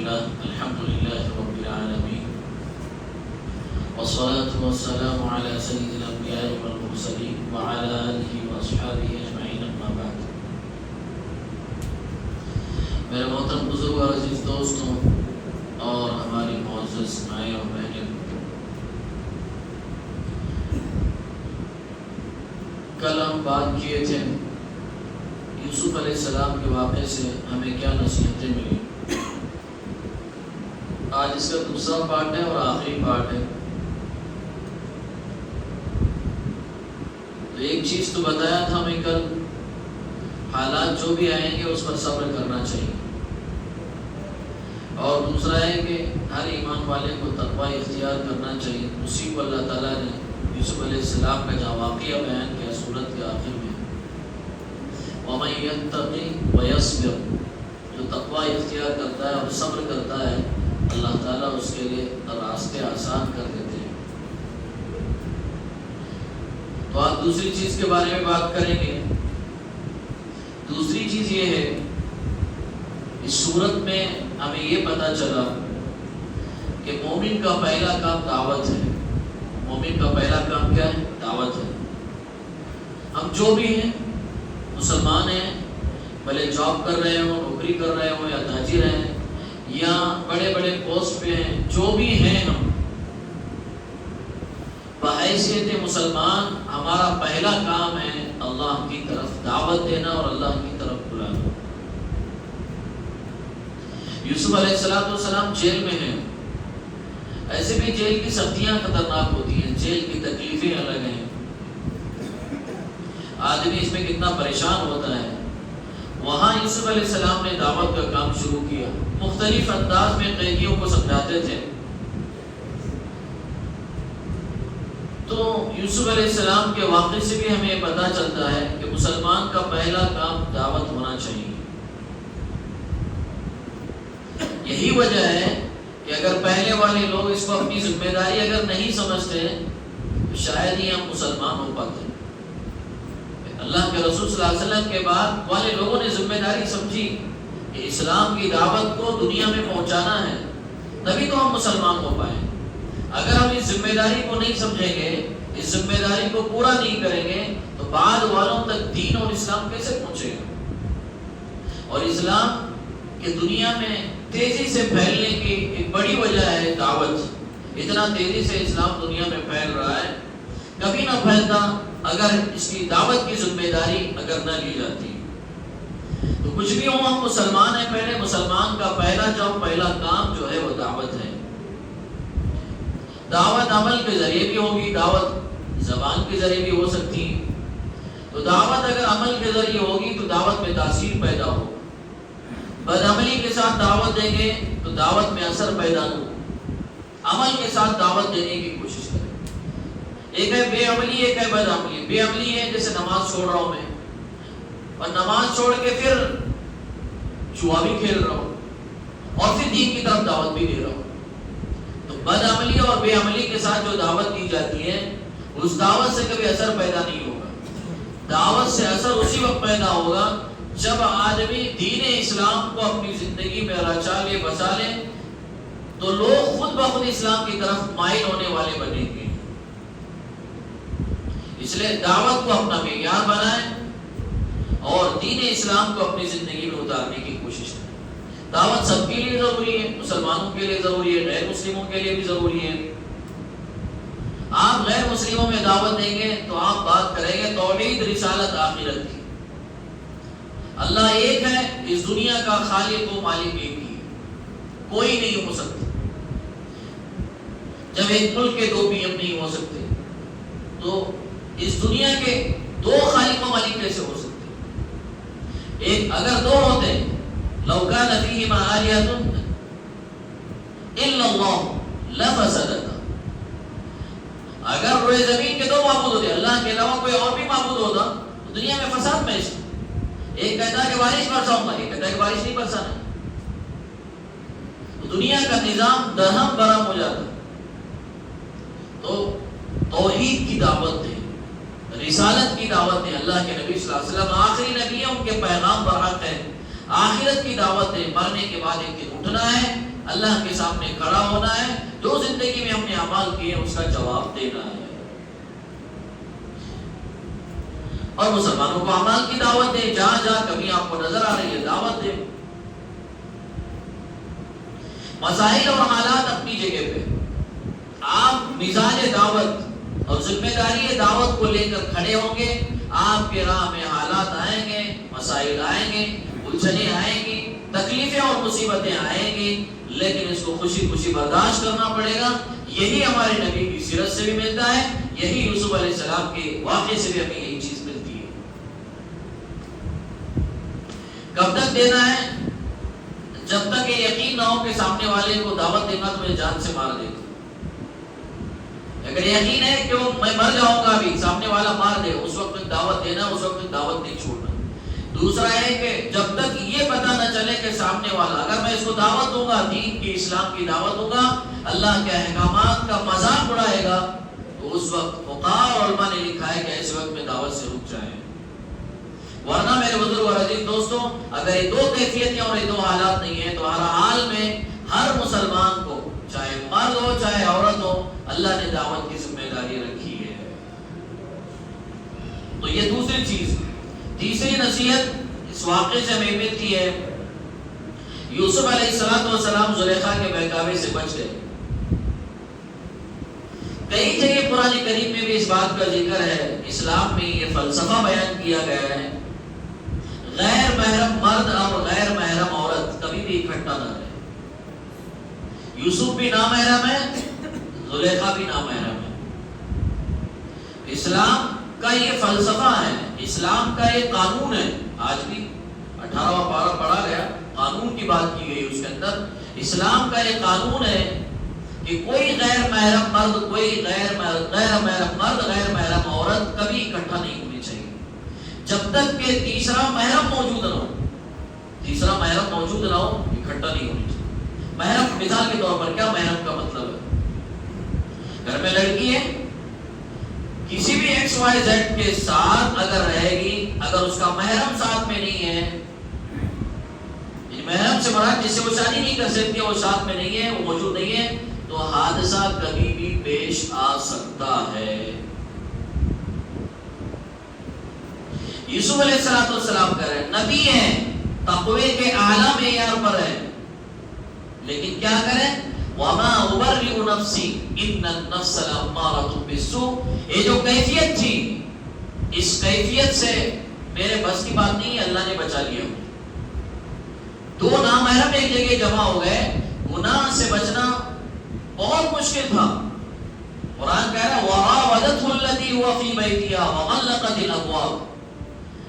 لله الحمد لله رب العالمين والصلاة والسلام على سيد الأنبياء والمرسلين وعلى آله وأصحابه أجمعين أما بعد. میرے محترم بزرگ اور عزیز دوستوں اور ہماری معزز مائیں اور بہنیں، کل ہم بات کیے تھے یوسف علیہ السلام کے واقعے سے ہمیں کیا نصیحتیں ملی. آج اس کا دوسرا پارٹ ہے اور آخری پارٹ ہے. تو ایک چیز تو بتایا تھا ہمیں کل، حالات جو بھی آئیں گے اس پر صبر کرنا چاہیے، اور دوسرا ہے کہ ہر ایمان والے کو تقوی اختیار کرنا چاہیے. اسی کو اللہ تعالیٰ نے یوسف علیہ السلام کا جو واقعہ بیان کیا سورت کے آخر میں، وَمَن يَتَّقِ وَيَصْبِرْ، جو تقوی اختیار کرتا ہے اور صبر کرتا ہے اللہ تعالیٰ اس کے لیے راستے آسان کر دیتے ہیں. تو آپ دوسری چیز کے بارے میں بات کریں گے. دوسری چیز یہ ہے، اس صورت میں ہمیں یہ پتہ چلا کہ مومن کا پہلا کام دعوت ہے. مومن کا پہلا کام کیا ہے؟ دعوت ہے. ہم جو بھی ہیں مسلمان ہیں، بھلے جاب کر رہے ہوں، نوکری کر رہے ہوں، یا تاجر ہیں، یا بڑے بڑے پوسٹ پہ ہیں، جو بھی ہیں، ہم بحیثیت مسلمان ہمارا پہلا کام ہے اللہ کی طرف دعوت دینا اور اللہ کی طرف بلانا. یوسف علیہ السلام جیل میں ہیں. ایسے بھی جیل کی سختیاں خطرناک ہوتی ہیں، جیل کی تکلیفیں الگ ہیں. آدمی اس میں کتنا پریشان ہوتا ہے. وہاں یوسف علیہ السلام نے دعوت کا کام شروع کیا. مختلف انداز میں قیدیوں کو سمجھاتے تھے. تو یوسف علیہ السلام کے واقعے سے بھی ہمیں پتہ چلتا ہے کہ مسلمان کا پہلا کام دعوت ہونا چاہیے. یہی وجہ ہے کہ اگر پہلے والے لوگ اس کو اپنی ذمہ داری اگر نہیں سمجھتے تو شاید ہی ہم مسلمان ہو پاتے. اللہ کے رسول صلی اللہ علیہ وسلم کے بعد والے لوگوں نے ذمہ داری سمجھی کہ اسلام کی دعوت کو دنیا میں پہنچانا ہے، تبھی تو ہم مسلمان ہو پائیں. اگر ہم اس ذمہ داری کو نہیں سمجھیں گے، اس ذمہ داری کو پورا نہیں کریں گے، تو بعد والوں تک دین اور اسلام کیسے پہنچے گا؟ اور اسلام کہ دنیا میں تیزی سے پھیلنے کی ایک بڑی وجہ ہے دعوت. اتنا تیزی سے اسلام دنیا میں پھیل رہا ہے، کبھی نہ پھیلتا اگر اس کی دعوت کی ذمہ داری اگر نہ لی جاتی. تو کچھ بھی ہو، ہم مسلمان ہیں. پہلے مسلمان کا پہلا کام جو ہے وہ دعوت ہے. دعوت عمل کے ذریعے بھی ہوگی، دعوت زبان کے ذریعے بھی ہو سکتی. تو دعوت اگر عمل کے ذریعے ہوگی تو دعوت میں تاثیر پیدا ہو. بدعملی کے ساتھ دعوت دیں گے تو دعوت میں اثر پیدا ہو. عمل کے ساتھ دعوت دینے کی کوشش کریں. ایک ہے بے عملی، ایک ہے بد عملی. بے عملی ہے جیسے نماز چھوڑ رہا ہوں میں، اور نماز چھوڑ کے پھر جوا بھی کھیل رہا ہوں اور پھر دین کی طرف دعوت بھی دے رہا ہوں. تو بد عملی اور بے عملی کے ساتھ جو دعوت دی جاتی ہے اس دعوت سے کبھی اثر پیدا نہیں ہوگا. دعوت سے اثر اسی وقت پیدا ہوگا جب آدمی دین اسلام کو اپنی زندگی میں رچا لے، بسا لے، تو لوگ خود بخود اسلام کی طرف مائل ہونے والے بنیں گے. اس لیے دعوت کو اپنا معیار بنائیں اور دین اسلام کو اپنی زندگی میں اتارنے کی کوشش کریں. دعوت سب کے لیے ضروری ہے، مسلمانوں کے لیے ضروری ہے، غیر مسلموں کے لیے بھی ضروری ہے. آپ غیر مسلموں میں دعوت دیں گے تو آپ بات کریں گے توحید، رسالت، آخرت کی. اللہ ایک ہے، اس دنیا کا خالق و مالک ایک ہی ہے، کوئی نہیں ہو سکتا. جب ایک ملک کے 2 PM نہیں ہو سکتے تو اس دنیا کے 2 خالق و مالک کیسے ہو سکتے؟ ایک اگر 2 ہوتے، لو کان فیہما آلہۃ الا اللہ لفسدتا. اگر روئے زمین کے 2 معبود ہوتے، اللہ کے علاوہ کوئی اور بھی معبود ہوتا تو دنیا میں فساد محض. ایک کہتا ہے کہ بارش برساؤں گا، ایک کہتا ہے کہ بارش نہیں برسانا. تو دنیا کا نظام درہم برہم ہو جاتا. تو توحید کی دعوت دیں، رسالت کی دعوت دیں. اللہ کے نبی صلی اللہ علیہ وسلم آخری نبی ہیں، ان کے پیغام برحق ہے. آخرت کی دعوت دیں. مرنے کے بعد ایک دن اٹھنا ہے، اللہ کے سامنے کھڑا ہونا ہے، جو زندگی میں ہم نے اعمال کیے اس کا جواب دینا ہے، اور مسلمانوں کو اعمال کی دعوت دیں، جہاں جہاں کمی آپ کو نظر آ رہی ہے دعوت دیں۔ مسائل اور حالات اپنی جگہ پہ، آپ مزاج دعوت اور ذمہ داری دعوت کو لے کر کھڑے ہوں گے، آپ کے راہ میں حالات آئیں گے، مسائل آئیں گے، الجھنیں آئیں گی، تکلیفیں اور مصیبتیں آئیں گی، لیکن اس کو خوشی خوشی برداشت کرنا پڑے گا۔ یہی ہمارے نبی کی سیرت سے بھی ملتا ہے، یہی یوسف علیہ السلام کے واقعے سے بھی ہمیں یہی چیز ملتی ہے۔ کب تک دینا ہے؟ جب تک یہ یقین نہ ہو کہ سامنے والے کو دعوت دے گا تو مجھے جان سے مار دے گا۔ اگر یقین ہے کہ میں مر جاؤں گا ابھی، سامنے والا مار دے، اس وقت تک دعوت دینا، اس وقت تک دعوت نہیں چھوڑنا۔ دوسرا ہے کہ جب تک یہ پتہ نہ چلے کہ سامنے والا، اگر میں اس کو دعوت دوں گا، دین کی اسلام کی دعوت دوں گا، اللہ کے احکامات کا مذاق اڑائے گا، تو اس وقت فقہاء اور علماء نے لکھا ہے کہ ایسے وقت میں دعوت سے رک جائیں۔ ورنہ میرے بزرگ اور عزیز دوستوں، اگر یہ دو کیفیتیں اور یہ دو حالات نہیں ہیں تو ہر حال میں ہر مسلمان کو، چاہے مرد ہو چاہے عورت ہو، اللہ نے دعوت کی ذمہ داری رکھی ہے۔ تو یہ دوسری چیز۔ تیسری نصیحت اس واقعے سے ہمیں ملتی ہے، یوسف علیہ السلام زلیخا کے بہکاوے سے بچ گئے۔ کئی جگہ قرآن کریم میں بھی اس بات کا ذکر ہے، اسلام میں یہ فلسفہ بیان کیا گیا ہے، غیر محرم مرد اور غیر محرم عورت کبھی بھی اکٹھا نہ رہے۔ یوسف بھی نامحرم ہے، زلیخا بھی نامحرم ہے۔ اسلام کا یہ فلسفہ ہے، اسلام کا یہ قانون ہے۔ آج بھی 18واں پارہ پڑھا گیا، قانون کی بات کی گئی اس کے اندر۔ اسلام کا یہ قانون ہے کہ کوئی غیر محرم مرد، کوئی غیر محرم مرد، غیر محرم عورت کبھی اکٹھا نہیں ہونی چاہیے جب تک کہ تیسرا محرم موجود نہ ہو۔ تیسرا محرم موجود نہ ہو، اکٹھا نہیں ہونی چاہیے۔ محرم مثال کے طور پر کیا محرم کا مطلب ہے؟ گھر میں لڑکی ہے، کسی بھی ایکس وائی زیڈ کے ساتھ اگر رہے گی، اگر اس کا محرم ساتھ میں نہیں ہے، محرم سے مراد جس سے وہ شادی نہیں کر سکتی، وہ ساتھ میں نہیں ہے، وہ موجود نہیں ہے، تو حادثہ کبھی بھی پیش آ سکتا ہے۔ یوسف علیہ السلام کہہ رہے ہیں، نبی ہیں، تقوی کے اعلیٰ معیار پر ہیں، لیکن کیا کریں؟ وَمَا أُبَرِّئُ نَفْسِي إِنَّ النَّفْسَ لَأَمَّارَةٌ بِالسُّوءِ۔ یہ جو کیفیت تھی، اس کیفیت سے میرے بس کی بات نہیں ہے، اللہ نے بچا لیا۔ دو نامحرم ایک جگہ جمع ہو گئے، گناہ سے بچنا بہت مشکل تھا۔ قرآن کہہ رہا ہے وَرَاوَدَتْهُ الَّتِي هُوَ فِي بَيْتِهَا وَغَلَّقَتِ الْأَبْوَابَ۔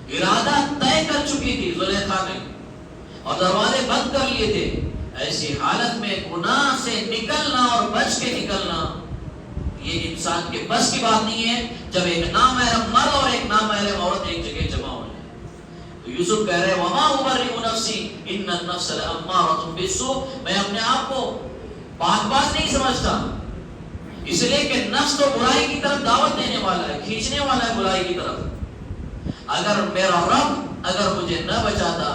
ارادہ طے کر چکی تھی زلیخا نے اور دروازے بند کر لیے تھے۔ ایسی حالت میں گناہ سے نکلنا اور بچ کے نکلنا یہ انسان کے بس کی بات نہیں ہے جب ایک نامحرم مرد اور ایک نامحرم عورت ایک جگہ جمع ہو جائے۔ تو یوسف کہہ رہے ہیں وَمَا أُبَرِّئُ نَفْسِي إِنَّ النَّفْسَ لَأَمَّارَةٌ بِالسُّوءِ۔ میں اپنے آپ کو پاک باز نہیں سمجھتا، اس لیے کہ نفس تو برائی کی طرف دعوت دینے والا ہے، کھینچنے والا ہے برائی کی طرف۔ اگر میرا رب مجھے نہ بچاتا،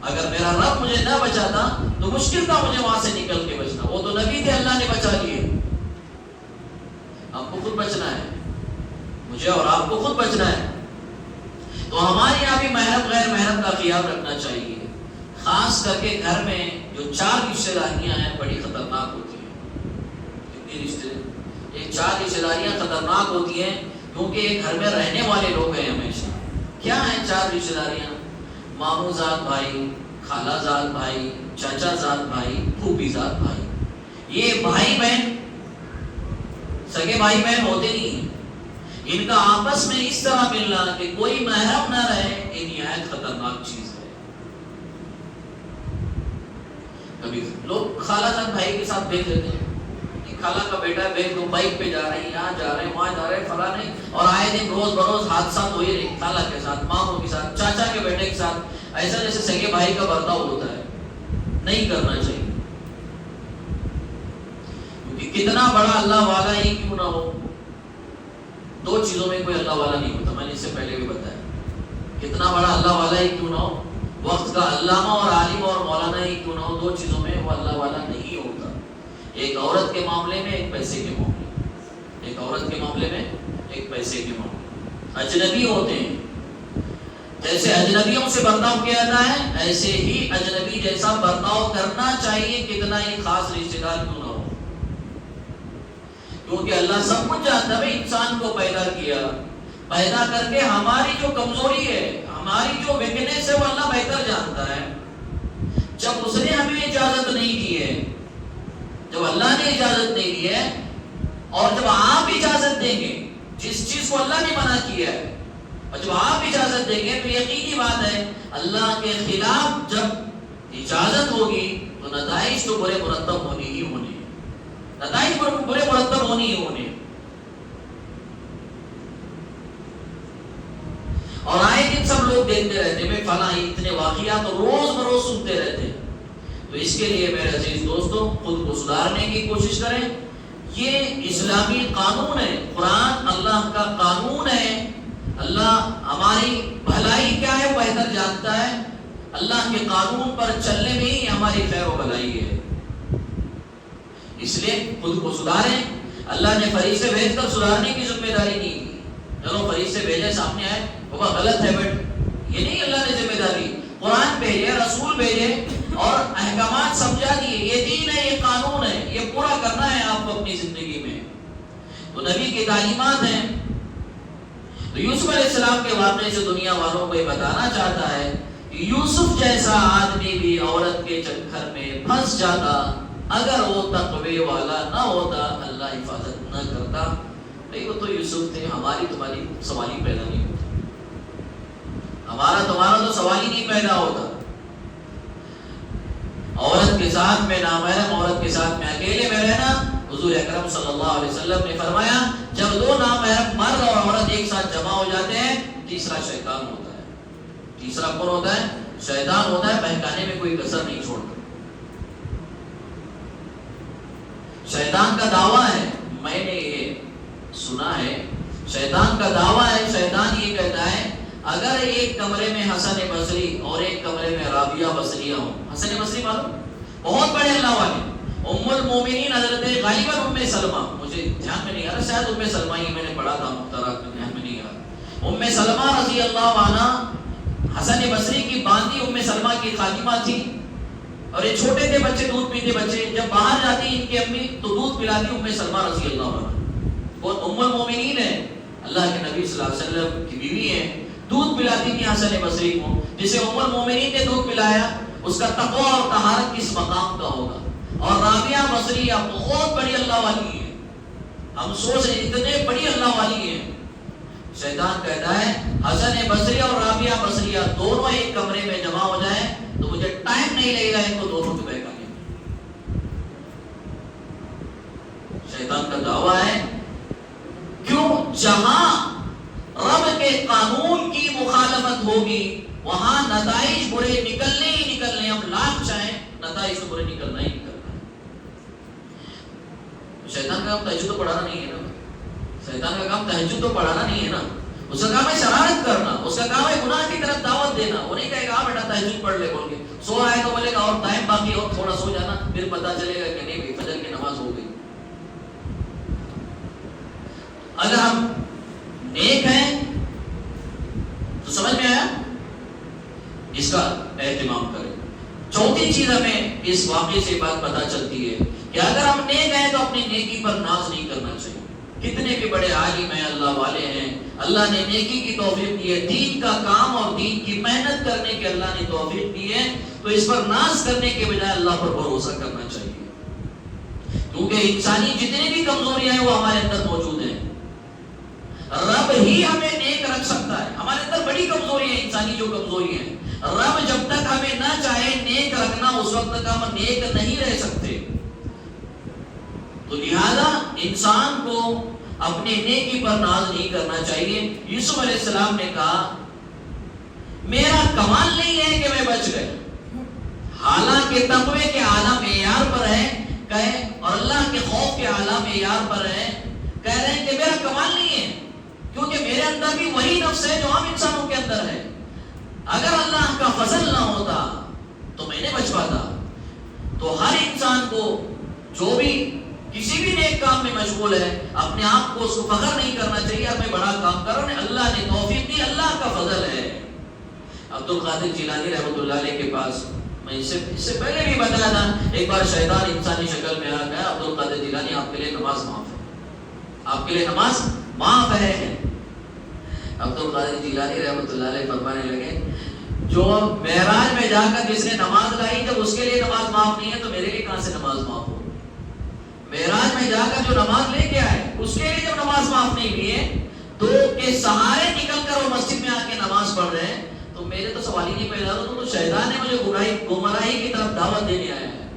اگر میرا رب مجھے نہ بچاتا تو مشکل تھا مجھے وہاں سے نکل کے بچنا۔ وہ تو نبی تھے، اللہ نے بچا لیے۔ آپ کو خود بچنا ہے، مجھے اور آپ کو خود بچنا ہے۔ تو ہمارے یہاں بھی محرم غیر محرم کا خیال رکھنا چاہیے، خاص کر کے گھر میں جو 4 رشتہ داریاں ہیں بڑی خطرناک ہوتی ہیں۔ یہ 4 رشتہ داریاں خطرناک ہوتی ہیں کیونکہ یہ گھر میں رہنے والے لوگ ہیں ہمیشہ۔ کیا ہیں 4 رشتہ داریاں؟ ماموں زاد بھائی، خالہ زاد بھائی، چاچا زاد بھائی، پھوپھی زاد بھائی۔ یہ بھائی بہن، سگے بھائی بہن ہوتے نہیں ہیں، ان کا آپس میں اس طرح ملنا کہ کوئی محرم نہ رہے، یہ نہایت خطرناک چیز ہے۔ کبھی لوگ خالہ زاد بھائی کے ساتھ بھیج دیتے ہیں، خالہ کا بیٹا بھیج دو، بائک پہ جا رہے ہیں، یہاں جا رہے ہیں، وہاں جا رہے ہیں، فلاں نہیں، اور آئے دن روز بروز حادثات ہو ہی رہے، خالہ کے ساتھ، ماموں کے ساتھ، چاچا کے بیٹے کے ساتھ، ایسا جیسے سگے بھائی کا برتاؤ ہوتا ہے۔ نہیں کرنا چاہیے، کیونکہ کتنا بڑا اللہ والا ہی کیوں نہ ہو، 2 چیزوں میں کوئی اللہ والا نہیں ہوتا، میں نے اس سے پہلے بھی بتایا۔ کتنا بڑا اللہ والا ہی کیوں نہ ہو، وقت کا علامہ اور عالم اور مولانا ہی کیوں نہ ہو، 2 چیزوں میں وہ وہ اللہ والا نہیں ہوتا. ایک عورت کے معاملے میں، ایک پیسے کے معاملے میں، ایک عورت کے معاملے میں، ایک پیسے کے معاملے میں اجنبی ہوتے ہیں. جیسے اجنبیوں سے برتاؤ کیا جاتا ہے، ایسے ہی اجنبی جیسا برتاؤ کرنا چاہیے، کتنا ہی خاص رشتے دار کیوں نہ ہو. کیونکہ اللہ سب کچھ جانتا ہے. انسان کو پیدا کیا، پیدا کر کے ہماری جو کمزوری ہے، ہماری جو ویکنیس ہے، وہ اللہ بہتر جانتا ہے. جب اس نے ہمیں اجازت نہیں دی ہے، جب اللہ نے اجازت نہیں دی ہے، اور جب آپ اجازت دیں گے جس چیز کو اللہ نے منع کیا ہے، اور جب آپ اجازت دیں گے تو یقینی بات ہے اللہ کے خلاف جب اجازت ہوگی تو نتائج تو برے مرتب ہونے ہی ہونے، نتائج برے مرتب ہونے ہی ہونے. اور آئے دن سب لوگ دیکھتے رہتے ہیں فلاں اتنے واقعات روز بروز سنتے رہتے ہیں. تو اس کے لیے میرے عزیز دوستوں خود کو سدھارنے کی کوشش کریں. یہ اسلامی قانون ہے، قرآن اللہ کا قانون ہے. اللہ ہماری بھلائی کیا ہے وہ بہتر جانتا ہے. اللہ کے قانون پر چلنے میں ہی ہماری خیر و بھلائی ہے. اس لیے خود کو سدھاریں. اللہ نے فریضے بھیج کر سدھارنے کی ذمہ داری نہیں کی. چلو فریضے بھیجے، سامنے آئے بابا غلط ہے بٹ یہ نہیں اللہ نے ذمہ داری. قرآن بھیجے، رسول بھیجے اور احکامات سمجھا دیے. یہ دین ہے، یہ قانون ہے، یہ پورا کرنا ہے آپ کو اپنی زندگی میں. تو نبی کی تعلیمات ہیں. تو یوسف علیہ السلام کے واقعے سے دنیا والوں کو یہ بتانا چاہتا ہے کہ یوسف جیسا آدمی بھی عورت کے چکر میں پھنس جاتا اگر وہ تقوی والا نہ ہوتا، اللہ حفاظت نہ کرتا. نہیں وہ تو یوسف تھے، ہماری تمہاری سوال ہی پیدا نہیں ہوتا، ہمارا تمہارا تو سوال ہی نہیں پیدا ہوتا. عورت کے ساتھ میں نامحرم، عورت کے ساتھ میں اکیلے میں رہنا. حضور اکرم صلی اللہ علیہ وسلم نے فرمایا جب دو نامحرم مرد اور عورت ایک ساتھ جمع ہو جاتے ہیں، تیسرا شیطان ہوتا ہے. تیسرا کون ہوتا ہے؟ شیطان ہوتا ہے. بہکانے میں کوئی کسر نہیں چھوڑتا. شیطان کا دعویٰ ہے، میں نے یہ سنا ہے، شیطان کا دعویٰ ہے، شیطان یہ کہتا ہے اگر ایک کمرے میں حسن بصری اور ایک کمرے میں رابعہ بصریہ ہوں. حسن بصری معلوم بہت بڑے اللہ والے، ام المومنین حضرت غالباً ام سلمہ، مجھے دھیان میں نہیں آ رہا، شاید ام سلمہ ہی میں نے پڑھا تھا مختارات میں، دھیان میں نہیں آ رہا. ام سلمہ رضی اللہ عنہ حسن بصری کی باندھی ام سلمہ کی خادمہ تھی. اور یہ چھوٹے تھے بچے، دودھ پیتے بچے. جب باہر جاتی ان کی امی تو دودھ پلاتی ام سلمہ رضی اللہ عنہ. وہ ام المومنین ہے، اللہ کے نبی صلی اللہ علیہ وسلم کی بیوی ہے. دودھ پلاتی تھی حسن بصری کو. جسے ام المومنین نے دودھ پلایا اس کا تقوی اور طہارت کس مقام کا ہوگا. اور رابعہ بصریہ بہت بڑی اللہ والی ہے. ہم سوچ رہے اتنے بڑی اللہ والی ہے. شیطان کہتا ہے حسن بصری اور رابعہ بصریہ دونوں ایک کمرے میں جمع ہو جائیں تو مجھے ٹائم نہیں لگے گا ان کو دونوں کو بہکانے میں. شیطان کا دعویٰ ہے کیوں؟ جہاں رب کے قانون کی مخالفت ہوگی وہاں نتائج برے نکلنے ہی نکلنے. ہم لاکھ چاہیں نتائج تو برے نکلنا ہی نکلنا ہے. شیطان کا کام تہجد تو پڑھانا نہیں ہے نا. شیطان کا کام تہجد تو پڑھانا نہیں ہے نا. اس کا کام ہے شرارت کرنا، اس کا کام ہے گناہ کی طرف دعوت دینا. وہ نہیں کہے گا بیٹا تہجد پڑھ لے بول کے. سو رہا ہے تو بولے گا اور ٹائم باقی اور تھوڑا سو جانا، پھر پتا چلے گا کہ نہیں فجر کی نماز ہو گئی. اگر ہم نیک ہیں تو سمجھ میں آیا، اس کا اہتمام کریں. چوتھی چیز ہمیں اس واقعے سے بات پتہ چلتی ہے کہ اگر ہم نیک ہیں تو اپنی نیکی پر ناز نہیں کرنا چاہیے. کتنے بھی بڑے عالم ہیں، اللہ والے ہیں، اللہ نے نیکی کی توفیق دی ہے، دین کا کام اور دین کی محنت کرنے کے اللہ نے توفیق دی ہے، تو اس پر ناز کرنے کے بجائے اللہ پر بھروسہ کرنا چاہیے. کیونکہ انسانی جتنی بھی کمزوریاں ہیں وہ ہمارے اندر موجود ہیں. رب ہی ہمیں نیک رکھ سکتا ہے. ہمارے اندر بڑی کمزوری ہے، انسانی جو کمزوری ہے. رب جب تک ہمیں نہ چاہے نیک رکھنا اس وقت تک ہم نیک نہیں رہ سکتے. تو لہذا انسان کو اپنے نیکی پر ناز نہیں کرنا چاہیے. یوسف علیہ السلام نے کہا میرا کمال نہیں ہے کہ میں بچ گئے، حالانکہ تقوی کے اعلیٰ معیار پر ہے کہے اور اللہ کے خوف کے اعلیٰ معیار پر ہے، کہہ رہے ہیں کہ میرا کمال نہیں ہے کیونکہ میرے اندر بھی وہی نفس ہے جو عام انسانوں کے اندر ہے. اگر اللہ کا فضل نہ ہوتا تو میں نے بچ پاتا. تو ہر انسان کو جو بھی کسی بھی نیک کام میں مشغول ہے اپنے آپ کو اس کو فخر نہیں کرنا چاہیے میں بڑا کام کر رہا ہوں، اللہ نے توفیق دی، اللہ کا فضل ہے۔ عبد القادر جیلانی رحمۃ اللہ علیہ کے پاس میں اس سے پہلے بھی بتایا تھا، ایک بار شیطان انسانی شکل میں آ گیا، عبد القادر جیلانی آپ کے لیے نماز معاف ہے، آپ کے لیے نماز معاف ہے۔ عبد القادر جیلانی رحمۃ اللہ علیہ فرمانے لگے جو معراج میں جا کر جس نے نماز لائی جب اس کے لیے نماز معاف نہیں ہے تو میرے لیے کہاں سے نماز معاف ہو؟ معراج میں جا کر جو نماز لے کے آئے اس کے لیے جب نماز معاف نہیں ہوئی ہے تو کہ سہارے نکل کر وہ مسجد میں آ کے نماز پڑھ رہے ہیں تو میرے تو سوال ہی نہیں پیدا ہوتا، تو شیطان نے مجھے گمراہی کی طرف دعوت دینے آیا ہے۔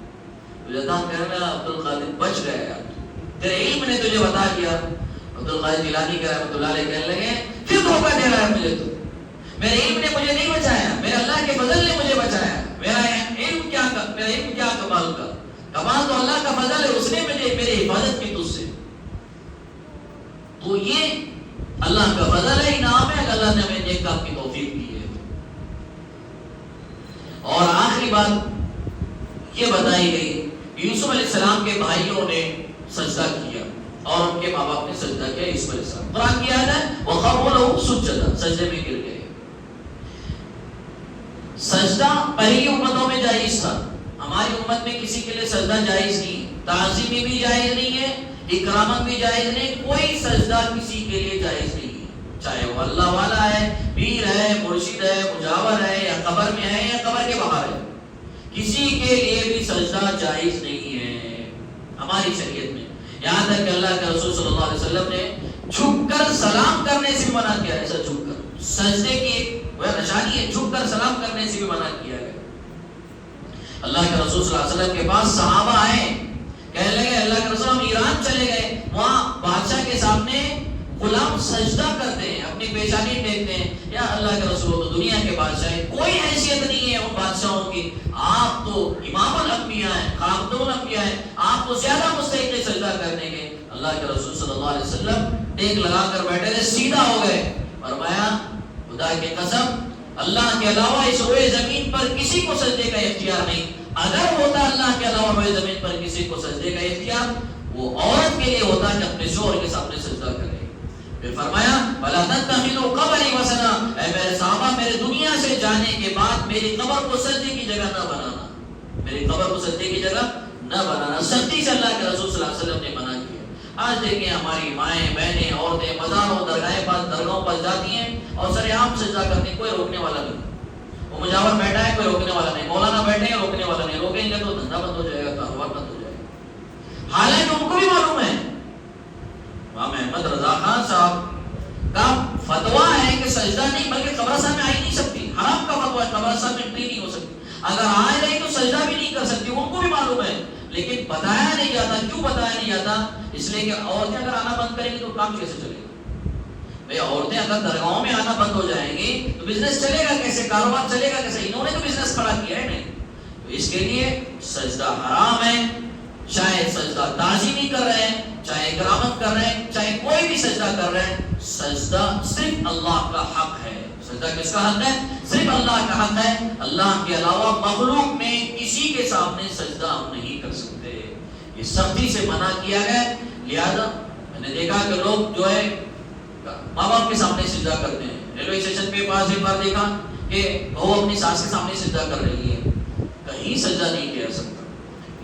شیطان کہنے لگا عبد القادر بچ گئے، تیرے علم نے تجھے بتا دیا۔ عبد القادر جیلانی کے رحمۃ اللہ علیہ کہنے لگے پھر دھوکہ دے رہا ہے مجھے، تو میرے علم نے مجھے نہیں بچایا، میرے اللہ کے فضل نے مجھے بچایا، میرا علم کیا کمال کا، کمال تو اللہ کا فضل ہے، اس نے مجھے میری حفاظت کی تجھ سے، تو یہ اللہ کا فضل ہے، انعام ہے، اللہ نے ہمیں نیک کام کی توفیق دی ہے۔ اور آخری بات یہ بتائی گئی یوسف علیہ السلام کے بھائیوں نے سجدہ کیا اور ان کے ماں باپ نے سجدہ کیا، اس پر قرآن کی آیت ہے وَخَرُّوا لَهُ سُجَّدًا، سجدے میں گر گئے۔ سجدہ پہلی امتوں میں جائز تھا، ہماری امت میں کسی کے لیے سجدہ جائز نہیں، تعظیمی بھی جائز نہیں ہے، اکرامت بھی جائز نہیں، کوئی سجدہ کسی کے لیے جائز نہیں ہے، چاہے وہ اللہ والا ہے، پیر ہے، مرشد ہے، مجاور ہے، یا قبر میں ہے یا قبر کے باہر ہے، کسی کے لیے بھی سجدہ جائز نہیں ہے ہماری شریعت میں۔ یہاں تک کہ اللہ کے رسول صلی اللہ علیہ وسلم نے جھک کر سلام کرنے سے بھی منع کیا ہے، ایسا جھک کر، سجدے کی وہ نشانی ہے، جھک کر سلام کرنے سے بھی منع کیا ہے۔ اللہ کے رسول صلی اللہ علیہ وسلم کے پاس صحابہ آئے، کہنے لگے اللہ کے رسول ہم ایران چلے گئے، وہاں بادشاہ کے سامنے غلام سجدہ کرتے ہیں، اپنی پیشانی ٹیکتے ہیں، یا اللہ کے رسول تو دنیا کے بادشاہ ہیں، کوئی حیثیت نہیں ہے ان بادشاہوں کی، آپ تو امام الانبیاء ہیں، خاتم الانبیاء ہیں، آپ تو زیادہ مستحق ہیں سجدہ کرنے کے۔ اللہ کے رسول صلی اللہ علیہ وسلم ٹیک لگا کر بیٹھے تھے، سیدھا ہو گئے، فرمایا خدا کی قسم اللہ کے علاوہ اس روئے زمین پر کسی کو سجدے کا اختیار نہیں، اگر ہوتا اللہ کے علاوہ روئے زمین پر کسی کو سجدے کا اختیار وہ عورت کے لیے ہوتا کہ اپنے شوہر کے سامنے سجدہ کرے۔ پھر فرمایا وَلَا تَتَّخِذُوا قَبْرِي وَثَنًا، اے میرے صحابہ میرے دنیا سے جانے کے بعد میری قبر کو سجدے کی جگہ نہ بنانا، میری قبر کو سجدے کی جگہ نہ بنانا، سختی سے اللہ کے رسول صلی اللہ علیہ وسلم نے منع کیا۔ آج دیکھیں ہماری مائیں بہنیں عورتیں مزاروں درگاہوں پر جاتی ہیں اور سر عام سجدہ کرتی ہیں، کوئی روکنے والا نہیں، وہ مجاور بیٹھا ہے کوئی روکنے والا نہیں، مولانا بیٹھے ہیں روکنے والا نہیں، روکیں گے تو دھندا بند ہو جائے گا، کاروبار بند ہو جائے گا۔ حالانکہ ان کو بھی معلوم ہے، امام احمد رضا خان صاحب کا فتویٰ ہے کہ سجدہ نہیں بلکہ قبرستان میں آ ہی نہیں سکتی، حرام کا فتویٰ ہے، قبرستان میں انٹری نہیں ہو سکتی، اگر آئے نہیں تو سجدہ بھی نہیں کر سکتی، ان کو بھی معلوم ہے، لیکن بتایا نہیں جاتا۔ کیوں بتایا نہیں جاتا؟ اس لیے کہ عورتیں اگر آنا بند کریں گی تو کام کیسے چلے گا؟ بھئی عورتیں اگر درگاہوں میں آنا بند ہو جائیں گی تو بزنس چلے گا کیسے، کاروبار چلے گا کیسے؟ انہوں نے تو بزنس کھڑا کیا ہے نہیں، تو اس کے لیے سجدہ حرام ہے، چاہے سجدہ تعظیمی کر رہے ہیں، چاہے اکرامت کر رہے ہیں، چاہے کوئی بھی سجدہ کر رہے ہیں، سجدہ صرف اللہ کا حق ہے۔ سجدہ کس کا حق ہے؟ صرف اللہ کا حق ہے، اللہ کے علاوہ مخلوق میں کسی کے سامنے سجدہ ہم نہیں کر سکتے، یہ سختی سے منع کیا گیا۔ لہذا میں نے دیکھا کہ لوگ جو ہے ماں باپ کے سامنے سجدہ کرتے ہیں، ریلوے اسٹیشن پہ پاس ایک بار دیکھا کہ وہ اپنی ساس کے سامنے سجدہ کر رہی ہے، کہیں سجدہ نہیں کیا سکتا۔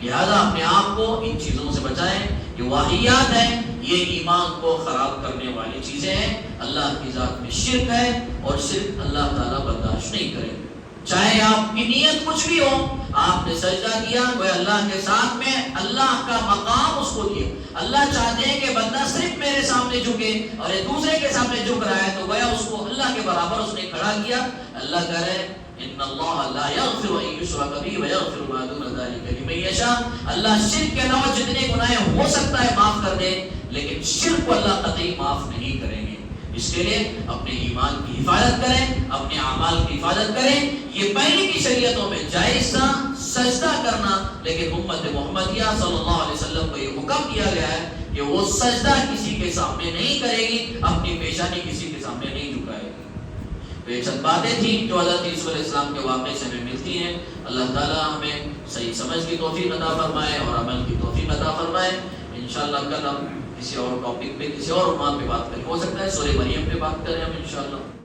لہذا اپنے آپ کو ان چیزوں سے بچائیں، یہ واہیات ہیں، یہ ایمان کو خراب کرنے والی چیزیں ہیں، اللہ کی ذات میں شرک ہے اور شرک اللہ تعالیٰ برداشت نہیں کرے گا۔ چاہے آپ کی نیت کچھ بھی ہو، آپ نے سجدہ کیا وہ اللہ کے ساتھ میں اللہ کا مقام اس کو دیا، اللہ چاہتے ہیں کہ بندہ صرف میرے سامنے جھکے اور یہ دوسرے کے سامنے جھک رہا ہے تو گویا اس کو اللہ کے برابر اس نے کھڑا کیا۔ اللہ کہہ رہے ان اللہ لا یغفر ان یشرک بہ ویغفر ما دون ذلک لمن یشاء، اللہ شرک کے علاوہ جتنے گناہ ہو سکتا ہے معاف کر دے، لیکن شرک کو اللہ قطعی معاف نہیں کریں گے۔ اس کے لیے اپنے ایمان کی حفاظت کریں، اپنے اعمال کی حفاظت کریں۔ یہ پہلے کی شریعتوں میں جائز تھا سجدہ کرنا، لیکن امت محمدیہ صلی اللہ علیہ وسلم کو یہ حکم دیا گیا ہے کہ وہ سجدہ کسی کے سامنے نہیں کرے گی، اپنی پیشانی کسی کے سامنے نہیں جھکائے گی۔ تو یہ چند باتیں تھیں جو حضرت یوسف علیہ السلام کے واقعے سے ہمیں ملتی ہیں. اللہ تعالیٰ ہمیں صحیح سمجھ کی توفیق عطا فرمائے اور عمل کی توفیق عطا فرمائے. انشاءاللہ کل ہم کسی اور ٹاپک پہ کسی اور عنوان پہ بات کریں. ہو سکتا ہے سورہ مریم پہ بات کریں ہم انشاءاللہ.